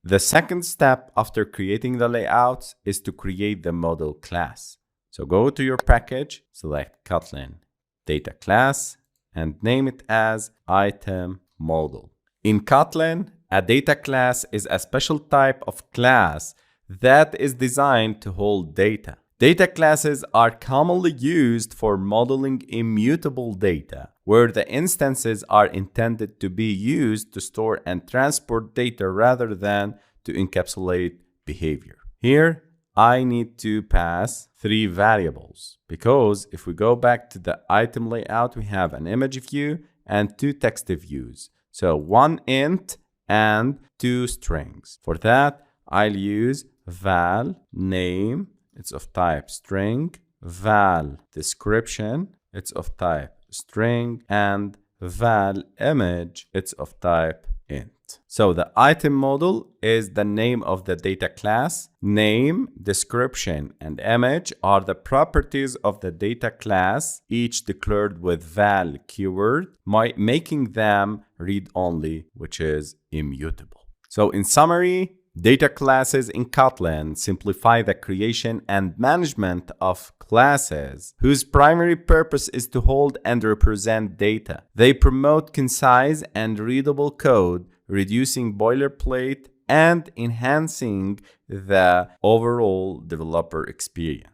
The second step after creating the layouts is to create the model class. So go to your package, select Kotlin data class, and name it as item model. In Kotlin, a data class is a special type of class that is designed to hold data. Data classes are commonly used for modeling immutable data, where the instances are intended to be used to store and transport data rather than to encapsulate behavior. Here, I need to pass 3 variables because if we go back to the item layout, we have an image view and 2 text views. So 1 int and 2 strings. For that, I'll use val name, it's of type string, val description, it's of type string, and val image, it's of type int. So the item model is the name of the data class. Name, description, and image are the properties of the data class, each declared with val keyword, making them read-only, which is immutable. So in summary, data classes in Kotlin simplify the creation and management of classes whose primary purpose is to hold and represent data. They promote concise and readable code, reducing boilerplate and enhancing the overall developer experience.